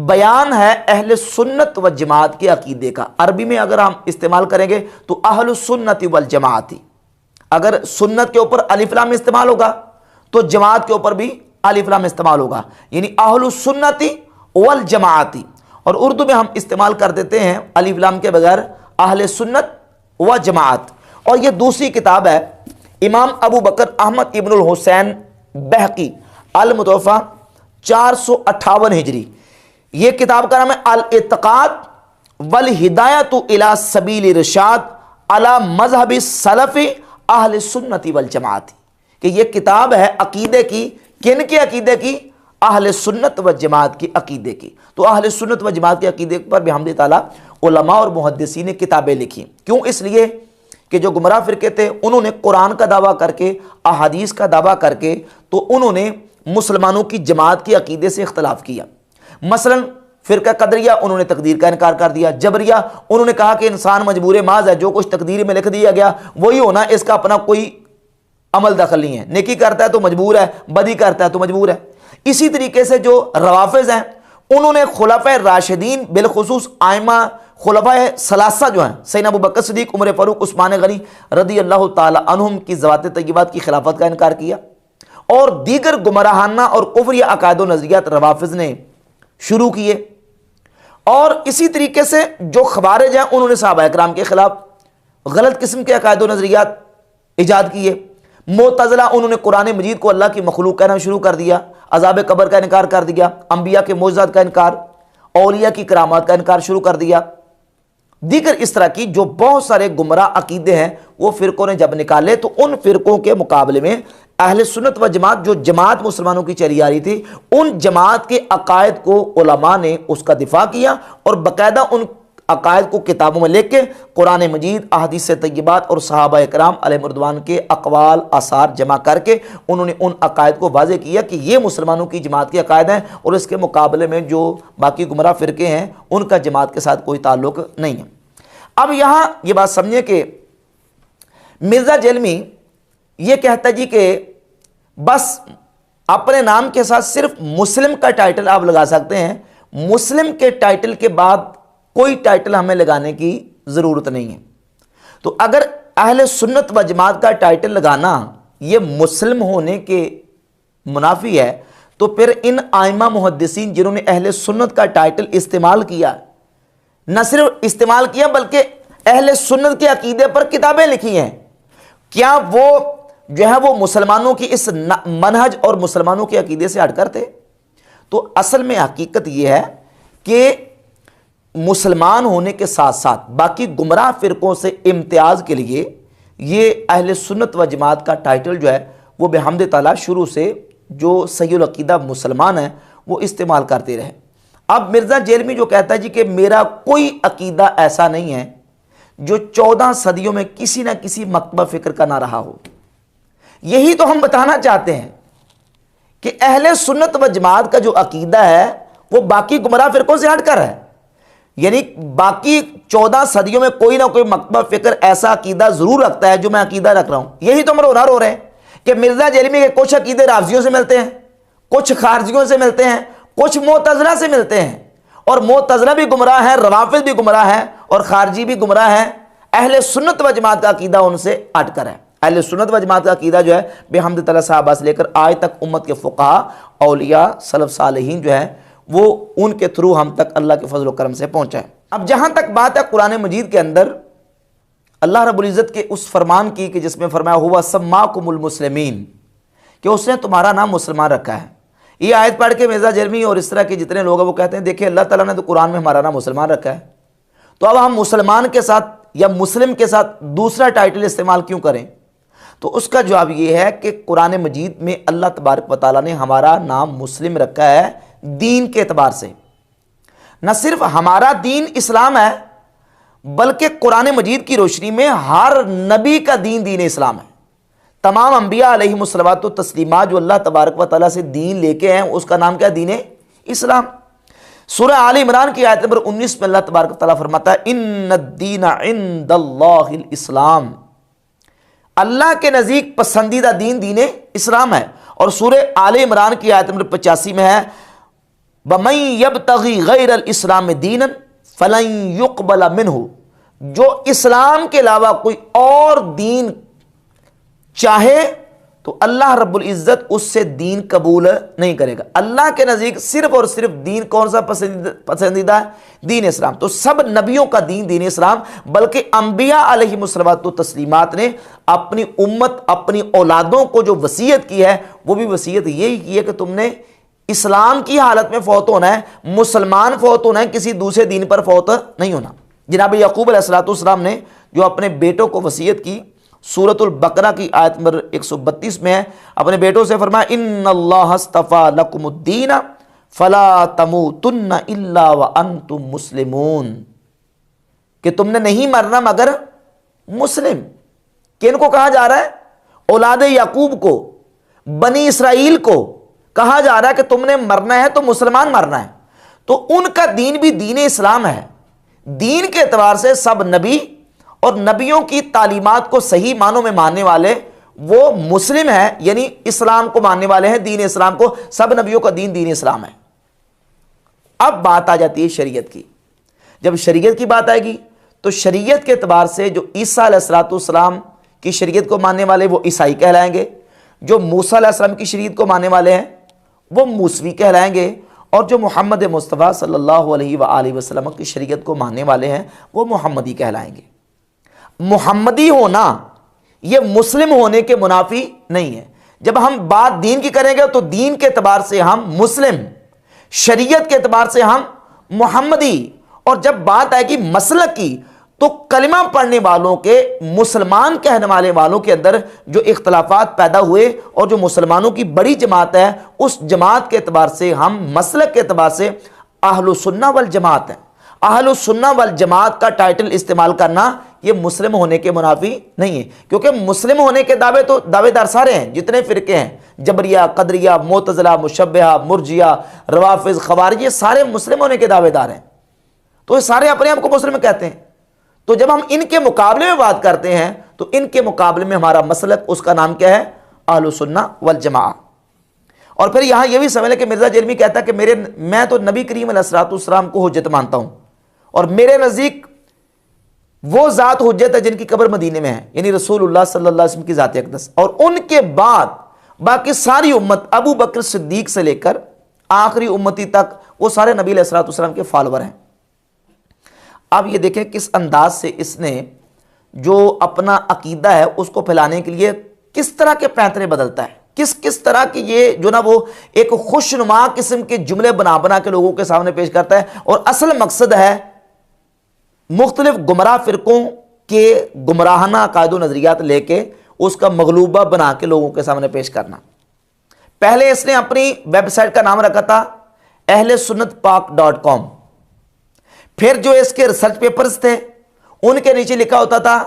بیان ہے اہل سنت و جماعت کے عقیدے کا. عربی میں اگر ہم استعمال کریں گے تو اہل سنت والجماعت، اگر سنت کے اوپر الف لام استعمال ہوگا تو جماعت کے اوپر بھی الف لام استعمال ہوگا، یعنی اہل سنت والجماعت. اور اردو میں ہم استعمال کر دیتے ہیں الف لام کے بغیر اہل سنت و جماعت. اور یہ دوسری کتاب ہے امام ابو بکر احمد ابن الحسین بہقی المتوفہ 458 ہجری. یہ کتاب کا نام ہے الاعتقاد والہدایۃ الی سبیل رشاد علی مذہب سلف اہل سنت والجماعت، کہ یہ کتاب ہے عقیدے کی. کن کے عقیدے کی؟ اہل سنت و جماعت کی عقیدے کی. تو اہل سنت و جماعت کے عقیدے پر بحمد تعالیٰ علماء اور محدثین نے کتابیں لکھی. کیوں؟ اس لیے کہ جو گمراہ فرقے تھے انہوں نے قرآن کا دعویٰ کر کے، احادیث کا دعویٰ کر کے، تو انہوں نے مسلمانوں کی جماعت کے عقیدے سے اختلاف کیا. مثلا فرقہ قدریہ انہوں نے تقدیر کا انکار کر دیا. جبریہ انہوں نے کہا کہ انسان مجبور محض ہے، جو کچھ تقدیر میں لکھ دیا گیا وہی ہونا، اس کا اپنا کوئی عمل دخل نہیں ہے. نیکی کرتا ہے تو مجبور ہے، بدی کرتا ہے تو مجبور ہے. اسی طریقے سے جو روافض ہیں انہوں نے خلفائے راشدین بالخصوص آئمہ خلفائے ثلاثہ جو ہیں سیدنا ابو بکر صدیق، عمر فاروق، عثمان غنی رضی اللہ تعالی عنہم کی ذوات طیبات کی خلافت کا انکار کیا. اور دیگر گمراہانہ اور کفری عقائد و نظریات روافض نے شروع کیے. اور اسی طریقے سے جو خوارج ہیں انہوں نے صحابہ اکرام کے خلاف غلط قسم کے عقائد و نظریات ایجاد کیے. معتزلہ انہوں نے قرآن مجید کو اللہ کی مخلوق کہنا شروع کر دیا، عذاب قبر کا انکار کر دیا، انبیاء کے معجزات کا انکار، اولیاء کی کرامات کا انکار شروع کر دیا. دیگر اس طرح کی جو بہت سارے گمراہ عقیدے ہیں وہ فرقوں نے جب نکالے تو ان فرقوں کے مقابلے میں اہل سنت و جماعت، جو جماعت مسلمانوں کی چلی آ رہی تھی، ان جماعت کے عقائد کو علماء نے اس کا دفاع کیا اور باقاعدہ ان عقائد کو کتابوں میں لکھ کے قرآن مجید، احادیث طیبات اور صحابہ اکرام علیہ رضوان کے اقوال آثار جمع کر کے انہوں نے ان عقائد کو واضح کیا کہ یہ مسلمانوں کی جماعت کے عقائد ہیں اور اس کے مقابلے میں جو باقی گمراہ فرقے ہیں ان کا جماعت کے ساتھ کوئی تعلق نہیں ہے. اب یہاں یہ بات سمجھیں کہ مرزا جیلمی یہ کہتا جی کہ بس اپنے نام کے ساتھ صرف مسلم کا ٹائٹل آپ لگا سکتے ہیں، مسلم کے ٹائٹل کے بعد کوئی ٹائٹل ہمیں لگانے کی ضرورت نہیں ہے. تو اگر اہل سنت و جماعت کا ٹائٹل لگانا یہ مسلم ہونے کے منافی ہے تو پھر ان آئمہ محدثین جنہوں نے اہل سنت کا ٹائٹل استعمال کیا، نہ صرف استعمال کیا بلکہ اہل سنت کے عقیدے پر کتابیں لکھی ہیں، کیا وہ جو ہے وہ مسلمانوں کی اس منہج اور مسلمانوں کے عقیدے سے ہٹ کر تھے؟ تو اصل میں حقیقت یہ ہے کہ مسلمان ہونے کے ساتھ ساتھ باقی گمراہ فرقوں سے امتیاز کے لیے یہ اہل سنت و جماعت کا ٹائٹل جو ہے وہ بحمد تعالیٰ شروع سے جو صحیح العقیدہ مسلمان ہیں وہ استعمال کرتے رہے. اب مرزا جیلمی جو کہتا ہے جی کہ میرا کوئی عقیدہ ایسا نہیں ہے جو 14 صدیوں میں کسی نہ کسی مکتبہ فکر کا نہ رہا ہو. یہی تو ہم بتانا چاہتے ہیں کہ اہل سنت و جماعت کا جو عقیدہ ہے وہ باقی گمراہ فرقوں سے ہٹ کر ہے. یعنی باقی 14 صدیوں میں کوئی نہ کوئی مکتبہ فکر ایسا عقیدہ ضرور رکھتا ہے جو میں عقیدہ رکھ رہا ہوں. یہی تو ہم رو رہے ہیں کہ مرزا جیلمی کے کچھ عقیدے رافضیوں سے ملتے ہیں، کچھ خارجیوں سے ملتے ہیں، کچھ معتزلہ سے ملتے ہیں، اور معتزلہ بھی گمراہ ہیں، روافض بھی گمراہ ہیں اور خارجی بھی گمراہ ہیں. اہل سنت و جماعت کا عقیدہ ان سے ہٹ کر ہے. اہل سنت و جماعت کا عقیدہ جو ہے بحمد تعالیٰ صحابہ سے لے کر آج تک امت کے فقہا، اولیاء، سلف صالحین جو ہیں وہ ان کے تھرو ہم تک اللہ کے فضل و کرم سے پہنچا ہے. اب جہاں تک بات ہے قرآن مجید کے اندر اللہ رب العزت کے اس فرمان کی کہ جس میں فرمایا ہوا سماکم المسلمین، کہ اس نے تمہارا نام مسلمان رکھا ہے. یہ آیت پڑھ کے مرزا جیلمی اور اس طرح کے جتنے لوگ ہیں وہ کہتے ہیں دیکھیں اللہ تعالیٰ نے تو قرآن میں ہمارا نام مسلمان رکھا ہے، تو اب ہم مسلمان کے ساتھ یا مسلم کے ساتھ دوسرا ٹائٹل استعمال کیوں کریں؟ تو اس کا جواب یہ ہے کہ قرآن مجید میں اللہ تبارک و تعالیٰ نے ہمارا نام مسلم رکھا ہے دین کے اعتبار سے. نہ صرف ہمارا دین اسلام ہے بلکہ قرآن مجید کی روشنی میں ہر نبی کا دین دین اسلام ہے. تمام انبیاء علیہم الصلوات و تسلیمات جو اللہ تبارک و تعالیٰ سے دین لے کے ہیں اس کا نام کیا؟ دین اسلام. سورہ آل عمران کی آیت نمبر 19 میں اللہ تبارک و تعالیٰ فرماتا ہے ان الدین عند اللہ الاسلام، اللہ کے نزدیک پسندیدہ دین دین اسلام ہے. اور سورہ آل عمران کی آیت نمبر 85 میں ہے وَمَن يَبْتَغِي غَيْرَ الْإِسْلَامِ دِينًا فَلَن يُقْبَلَ مِنْهُ، جو اسلام کے علاوہ کوئی اور دین چاہے تو اللہ رب العزت اس سے دین قبول نہیں کرے گا۔ اللہ کے نزدیک صرف اور صرف دین کون سا پسندیدہ ہے؟ دین اسلام۔ تو سب نبیوں کا دین اسلام، بلکہ انبیاء علیہم الصلوۃ والتسلیمات نے اپنی امت، اپنی اولادوں کو جو وصیت کی ہے، وہ بھی وصیت یہی کی ہے کہ تم نے اسلام کی حالت میں فوت ہونا ہے، مسلمان فوت ہونا ہے، کسی دوسرے دین پر فوت نہیں ہونا۔ جناب یعقوب علیہ السلام نے جو اپنے بیٹوں کو وصیت کی، سورۃ البقرہ کی آیت نمبر 132 میں ہے، اپنے بیٹوں سے فرمایا ان اللہ اصطفیٰ لکم الدین فلا تموتن الا وانتم مسلمون، کہ تم نے نہیں مرنا مگر مسلم۔ کن کو کہا جا رہا ہے؟ اولاد یعقوب کو، بنی اسرائیل کو کہا جا رہا ہے کہ تم نے مرنا ہے تو مسلمان مرنا ہے۔ تو ان کا دین بھی دین اسلام ہے۔ دین کے اعتبار سے سب نبی اور نبیوں کی تعلیمات کو صحیح معنوں میں ماننے والے وہ مسلم ہیں، یعنی اسلام کو ماننے والے ہیں، دین اسلام کو۔ سب نبیوں کا دین دین اسلام ہے۔ اب بات آ جاتی ہے شریعت کی۔ جب شریعت کی بات آئے گی تو شریعت کے اعتبار سے جو عیسیٰ علیہ السلام کی شریعت کو ماننے والے وہ عیسائی کہلائیں گے، جو موسیٰ علیہ السلام کی شریعت کو ماننے والے ہیں وہ موسوی کہلائیں گے، اور جو محمد مصطفیٰ صلی اللہ علیہ وآلہ وسلم کی شریعت کو ماننے والے ہیں وہ محمدی کہلائیں گے۔ محمدی ہونا یہ مسلم ہونے کے منافی نہیں ہے۔ جب ہم بات دین کی کریں گے تو دین کے اعتبار سے ہم مسلم، شریعت کے اعتبار سے ہم محمدی، اور جب بات آئے گی مسلک کی تو کلمہ پڑھنے والوں کے، مسلمان کہنے والے والوں کے اندر جو اختلافات پیدا ہوئے اور جو مسلمانوں کی بڑی جماعت ہے، اس جماعت کے اعتبار سے ہم مسلک کے اعتبار سے اہل سنہ والجماعت ہیں۔ اہل سنہ والجماعت کا ٹائٹل استعمال کرنا یہ مسلم ہونے کے منافی نہیں ہے، کیونکہ مسلم ہونے کے دعوے دار سارے ہیں، جتنے فرقے ہیں، جبریہ، قدریہ، معتزلہ، مشبہہ، مرجیہ، روافض، خوارج، یہ سارے مسلم ہونے کے دعوے دار ہیں۔ تو یہ سارے اپنے آپ کو مسلم کہتے ہیں۔ تو جب ہم ان کے مقابلے میں بات کرتے ہیں تو ان کے مقابلے میں ہمارا مسلک، اس کا نام کیا ہے؟ اہل سنہ والجماعہ۔ اور پھر یہاں یہ بھی سمجھ لیں کہ مرزا جیلمی کہتا ہے کہ میں تو نبی کریم علیہ السلام کو حجت مانتا ہوں، اور میرے نزدیک وہ ذات حجت ہے جن کی قبر مدینے میں ہے، یعنی رسول اللہ صلی اللہ علیہ وسلم کی ذات اقدس، اور ان کے بعد باقی ساری امت، ابو بکر صدیق سے لے کر آخری امتی تک، وہ سارے نبی علیہ السلام کے فالور ہیں۔ اب یہ دیکھیں کس انداز سے اس نے جو اپنا عقیدہ ہے اس کو پھیلانے کے لیے کس طرح کے پینترے بدلتا ہے، کس طرح کی یہ جو نا وہ ایک خوشنما قسم کے جملے بنا کے لوگوں کے سامنے پیش کرتا ہے، اور اصل مقصد ہے مختلف گمراہ فرقوں کے گمراہانہ عقائد و نظریات لے کے اس کا مغلوبہ بنا کے لوگوں کے سامنے پیش کرنا۔ پہلے اس نے اپنی ویب سائٹ کا نام رکھا تھا ahlsunnatpak.com، پھر جو اس کے ریسرچ پیپرز تھے ان کے نیچے لکھا ہوتا تھا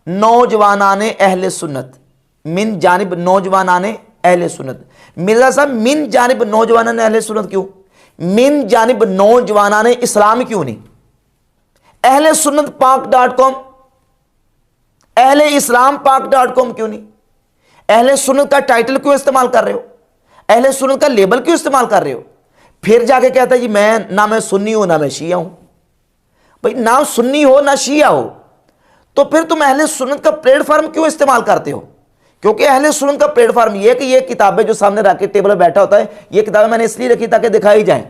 نوجوانان اہل سنت، من جانب نوجوانان اہل سنت۔ مرزا صاحب من جانب نوجوانان اہل سنت کیوں؟ من جانب نوجوانان اسلام کیوں نہیں؟ اہل سنت پاک.com، اہل اسلام پاک.com کیوں نہیں؟ اہل سنت کا ٹائٹل کیوں استعمال کر رہے ہو؟ اہل سنت کا لیبل کیوں استعمال کر رہے ہو؟ پھر جا کے کہتا ہے جی نہ میں سنی ہوں نہ میں شیعہ ہوں۔ بھئی نہ سنی ہو نہ شیعہ ہو تو پھر تم اہل سنت کا پلیٹ فارم کیوں استعمال کرتے ہو؟ کیونکہ اہل سنت کا پلیٹ فارم یہ ہے کہ یہ کتابیں جو سامنے رکھ کے ٹیبل پہ بیٹھا ہوتا ہے، یہ کتابیں میں نے اس لیے رکھی تاکہ دکھائی جائیں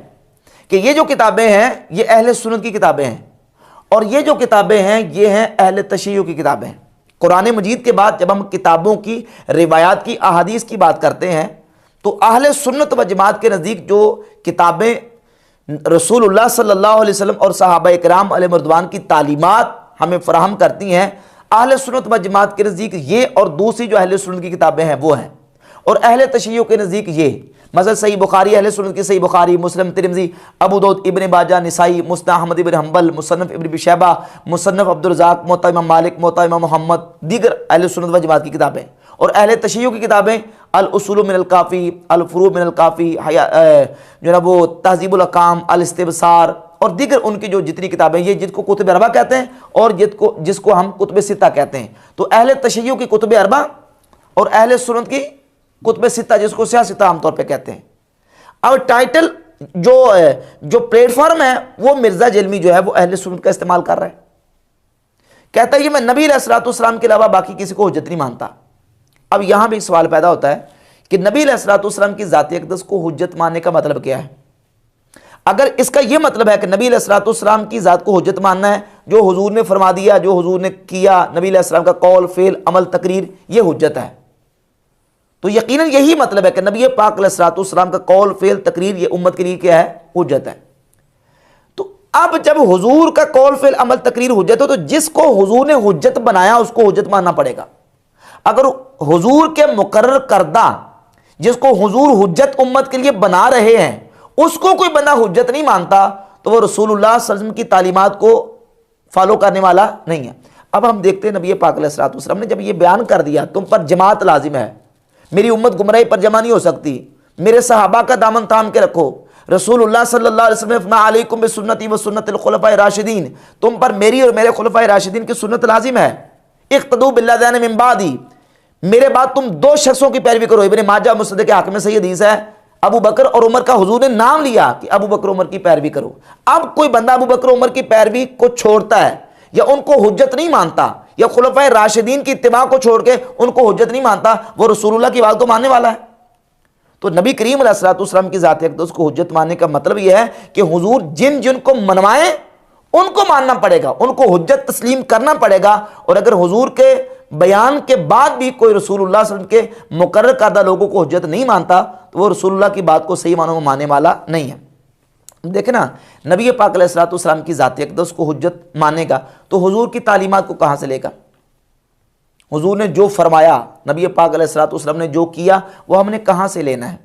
کہ یہ جو کتابیں ہیں یہ اہل سنت کی کتابیں ہیں، اور یہ جو کتابیں ہیں یہ ہیں اہل تشیع کی کتابیں ہیں۔ قرآن مجید کے بعد جب ہم کتابوں کی، روایات کی، احادیث کی بات کرتے ہیں تو اہل سنت و جماعت کے نزدیک جو کتابیں رسول اللہ صلی اللہ علیہ وسلم اور صحابہ کرام علیہ رضوان کی تعلیمات ہمیں فراہم کرتی ہیں، اہل سنت و جماعت کے نزدیک یہ اور دوسری جو اہل سنت کی کتابیں ہیں وہ ہیں، اور اہل تشیع کے نزدیک یہ، مثلا صحیح بخاری، اہل سنت کی صحیح بخاری، مسلم، ترمذی، ابو داؤد، ابن ماجہ، نسائی، مسند احمد بن حنبل، مصنف ابن ابی شیبہ، مصنف عبدالرزاق، موطا امام مالک، موطا امام محمد، دیگر اہل سنت و جماعت کی کتابیں، اور اہل تشیع کی کتابیں الاصول من الکافی، الفروع من الکافی، جو نا وہ تہذیب الاحکام، الاستبصار، اور دیگر ان کی جو جتنی کتابیں، یہ جس کو کتب اربع کہتے ہیں اور جس کو ہم کتب ستہ کہتے ہیں۔ تو اہل تشیع کی کتب اربع اور اہل سنت کی کتب ستہ، جس کو سیاہ ستہ عام طور پہ کہتے ہیں۔ اب ٹائٹل جو پلیٹ فارم ہے وہ مرزا جلمی جو ہے وہ اہل سنت کا استعمال کر رہا ہے. کہتا ہے کہ میں نبی علیہ الصلوۃ والسلام کے علاوہ باقی کسی کو حجت نہیں مانتا. اب یہاں بھی ایک سوال پیدا ہوتا ہے کہ نبی علیہ الصلوۃ والسلام کی ذات اقدس کو حجت ماننے کا مطلب کیا ہے؟ اگر اس کا یہ مطلب ہے کہ نبی علیہ الصلوۃ والسلام کی ذات کو حجت ماننا ہے، جو حضور نے فرما دیا، جو حضور نے کیا، نبی علیہ السلام کا قول، فعل، عمل، تقریر، یہ حجت ہے، تو یقیناً یہی مطلب ہے کہ نبی پاک علیہ الصلوۃ والسلام کا قول، فعل، تقریر یہ امت کے لیے کیا ہے؟ حجت ہے. تو اب جب حضور کا قول، فعل، عمل، تقریر حجت ہو تو جس کو حضور نے حجت بنایا اس کو حجت ماننا پڑے گا. اگر حضور کے مقرر کردہ جس کو حضور حجت امت کے لیے بنا رہے ہیں اس کو کوئی بندہ حجت نہیں مانتا تو وہ رسول اللہ صلی اللہ علیہ وسلم کی تعلیمات کو فالو کرنے والا نہیں ہے. اب ہم دیکھتے ہیں نبی پاک علیہ الصلوۃ والسلام نے جب یہ بیان کر دیا تم پر جماعت لازم ہے، میری امت گمراہی پر جمع نہیں ہو سکتی، میرے صحابہ کا دامن تھام کے رکھو. رسول اللہ صلی اللہ علیہ وسلم نے فرمایا علیکم بسنتی و سنت الخلفاء الراشدین، تم پر میری اور میرے خلفاء راشدین کی سنت لازم ہے. اقتدوا بالذین من بعدی، میرے بعد تم دو شخصوں کی پیروی کرو. ابن ماجہ مسند کے حاکم میں صحیح حدیث ہے، ابو بکر اور عمر کا حضور نے نام لیا کہ ابو بکر عمر کی پیروی کرو. اب کوئی بندہ ابو بکر عمر کی پیروی کو چھوڑتا ہے یا ان کو حجت نہیں مانتا یا خلفاء راشدین کی اتباع کو چھوڑ کے ان کو حجت نہیں مانتا، وہ رسول اللہ کی بات کو ماننے والا ہے. تو نبی کریم علیہ الصلوۃ والسلام کی ذات اقدس کو حجت ماننے کا مطلب یہ ہے کہ حضور جن جن کو منوائیں ان کو ماننا پڑے گا، ان کو حجت تسلیم کرنا پڑے گا. اور اگر حضور کے بیان کے بعد بھی کوئی رسول اللہ صلی اللہ علیہ وسلم کے مقرر کردہ لوگوں کو حجت نہیں مانتا تو وہ رسول اللہ کی بات کو صحیح معنوں میں ماننے والا نہیں ہے. دیکھیں نا، نبی پاک علیہ الصلوۃ والسلام کی ذات اقدس کو حجت مانے گا تو حضور کی تعلیمات کو کہاں سے لے گا؟ حضور نے جو فرمایا، نبی پاک علیہ الصلوۃ والسلام نے جو کیا، وہ ہم نے کہاں سے لینا ہے؟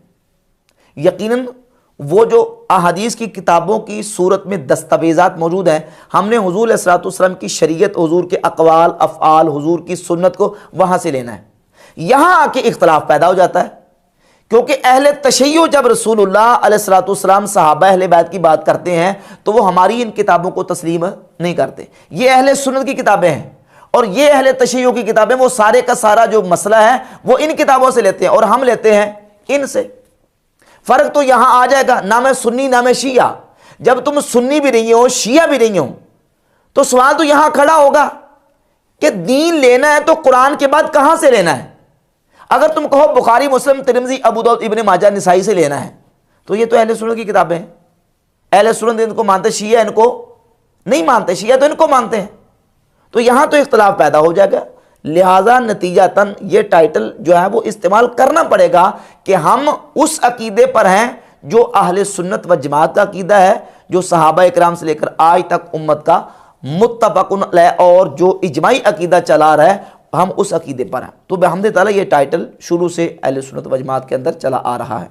یقیناً وہ جو احادیث کی کتابوں کی صورت میں دستاویزات موجود ہیں، ہم نے حضور علیہ الصلوۃ والسلام کی شریعت، حضور کے اقوال، افعال، حضور کی سنت کو وہاں سے لینا ہے. یہاں آ کے اختلاف پیدا ہو جاتا ہے کیونکہ اہل تشیع جب رسول اللہ علیہ الصلوۃ والسلام صحابہ اہل بیت کی بات کرتے ہیں تو وہ ہماری ان کتابوں کو تسلیم نہیں کرتے. یہ اہل سنت کی کتابیں ہیں اور یہ اہل تشیع کی کتابیں، وہ سارے کا سارا جو مسئلہ ہے وہ ان کتابوں سے لیتے ہیں اور ہم لیتے ہیں ان سے. فرق تو یہاں آ جائے گا، نام سنی نام شیعہ. جب تم سنی بھی نہیں ہو، شیعہ بھی نہیں ہو، تو سوال تو یہاں کھڑا ہوگا کہ دین لینا ہے تو قرآن کے بعد کہاں سے لینا ہے؟ اگر تم کہو بخاری، مسلم، ترمذی، ابو داؤد، ابن ماجہ، نسائی سے لینا ہے تو یہ تو اہل سنت کی کتابیں ہیں. اہل سنت ان کو مانتے، شیعہ ان کو نہیں مانتے، شیعہ تو ان کو مانتے ہیں. تو یہاں تو اختلاف پیدا ہو جائے گا. لہذا نتیجتاً یہ ٹائٹل جو ہے وہ استعمال کرنا پڑے گا کہ ہم اس عقیدے پر ہیں جو اہل سنت و جماعت کا عقیدہ ہے، جو صحابہ اکرام سے لے کر آج تک امت کا متفق علیہ اور جو اجماعی عقیدہ چلا رہا ہے، ہم اس عقیدے پر ہیں. تو بحمد تعالیٰ یہ ٹائٹل شروع سے اہل سنت و جماعت کے اندر چلا آ رہا ہے.